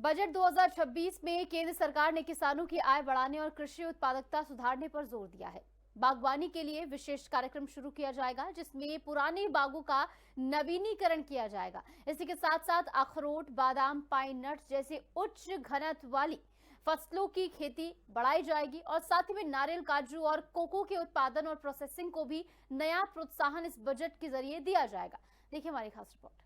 Budget 2026 में केंद्र सरकार ने किसानों की आय बढ़ाने और कृषि उत्पादकता सुधारने पर जोर दिया है। बागवानी के लिए विशेष कार्यक्रम शुरू किया जाएगा, जिसमें पुराने बागों का नवीनीकरण किया जाएगा। इसी के साथ साथ अखरोट, बादाम, पाइन नट्स जैसे उच्च घनत्व वाली फसलों की खेती बढ़ाई जाएगी और साथ ही में नारियल, काजू और कोको के उत्पादन और प्रोसेसिंग को भी नया प्रोत्साहन इस बजट के जरिए दिया जाएगा। देखिए हमारी खास रिपोर्ट।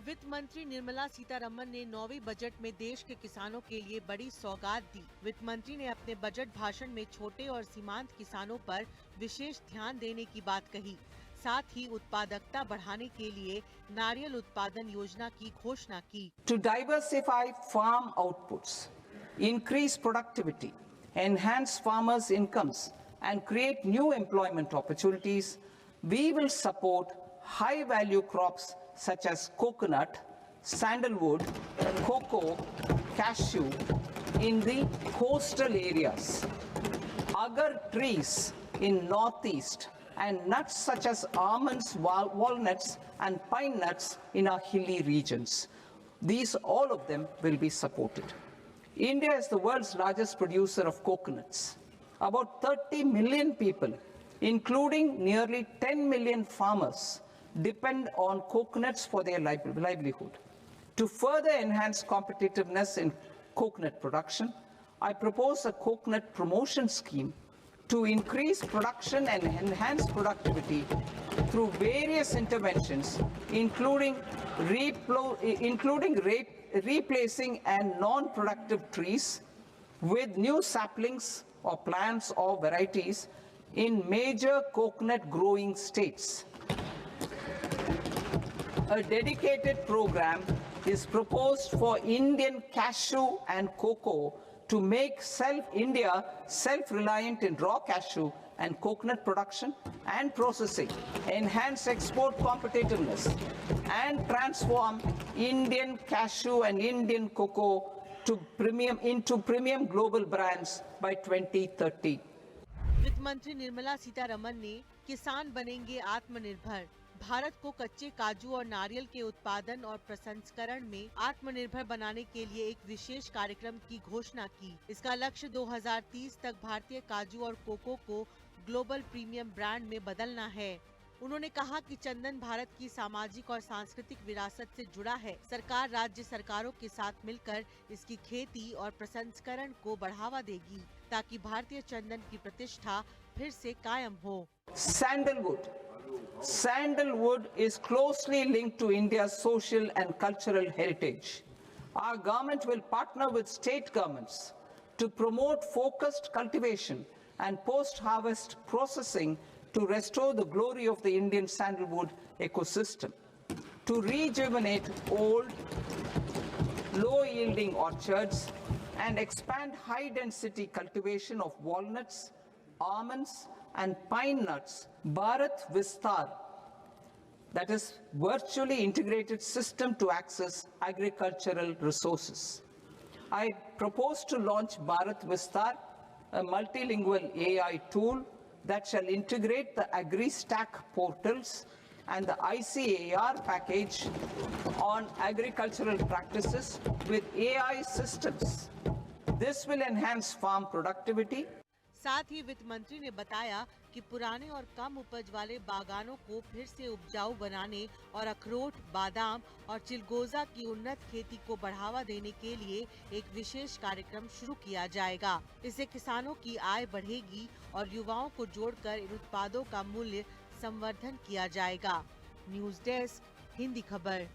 वित्त मंत्री निर्मला सीतारमण ने 9वीं बजट में देश के किसानों के लिए बड़ी सौगात दी। वित्त मंत्री ने अपने बजट भाषण में छोटे और सीमांत किसानों पर विशेष ध्यान देने की बात कही। साथ ही उत्पादकता बढ़ाने के लिए नारियल उत्पादन योजना की घोषणा की। To diversify farm outputs, increase productivity, enhance farmers' incomes and create new employment opportunities, we will support high-value crops such as coconut, sandalwood, cocoa, cashew in the coastal areas, agar trees in northeast, and nuts such as almonds, walnuts and pine nuts in our hilly regions. These, all of them, will be supported. India is the world's largest producer of coconuts. About 30 million people, including nearly 10 million farmers, depend on coconuts for their livelihood. To further enhance competitiveness in coconut production, I propose a coconut promotion scheme to increase production and enhance productivity through various interventions, including replacing and non-productive trees with new saplings or plants or varieties in major coconut growing states. A dedicated program is proposed for Indian cashew and cocoa to make India self-reliant in raw cashew and coconut production and processing, enhance export competitiveness, and transform Indian cashew and Indian cocoa into premium global brands by 2030. वित्त मंत्री निर्मला सीतारमण ने किसान बनेंगे आत्मनिर्भर, भारत को कच्चे काजू और नारियल के उत्पादन और प्रसंस्करण में आत्मनिर्भर बनाने के लिए एक विशेष कार्यक्रम की घोषणा की। इसका लक्ष्य 2030 तक भारतीय काजू और कोको को ग्लोबल प्रीमियम ब्रांड में बदलना है। उन्होंने कहा कि चंदन भारत की सामाजिक और सांस्कृतिक विरासत से जुड़ा है। सरकार राज्य सरकारों के साथ मिलकर इसकी खेती और प्रसंस्करण को बढ़ावा देगी, ताकि भारतीय चंदन की प्रतिष्ठा फिर से कायम हो। Sandalwood is closely linked to India's social and cultural heritage. Our government will partner with state governments to promote focused cultivation and post-harvest processing to restore the glory of the Indian sandalwood ecosystem, to rejuvenate old, low-yielding orchards and expand high-density cultivation of walnuts, almonds and pine nuts. Bharat Vistar, that is virtually integrated system to access agricultural resources. I propose to launch Bharat Vistar, a multilingual AI tool that shall integrate the AgriStack portals and the ICAR package on agricultural practices with AI systems. This will enhance farm productivity. साथ ही वित्त मंत्री ने बताया कि पुराने और कम उपज वाले बागानों को फिर से उपजाऊ बनाने और अखरोट, बादाम और चिलगोजा की उन्नत खेती को बढ़ावा देने के लिए एक विशेष कार्यक्रम शुरू किया जाएगा। इससे किसानों की आय बढ़ेगी और युवाओं को जोड़कर इन उत्पादों का मूल्य संवर्धन किया जाएगा। न्यूज़ डेस्क, हिंदी खबर।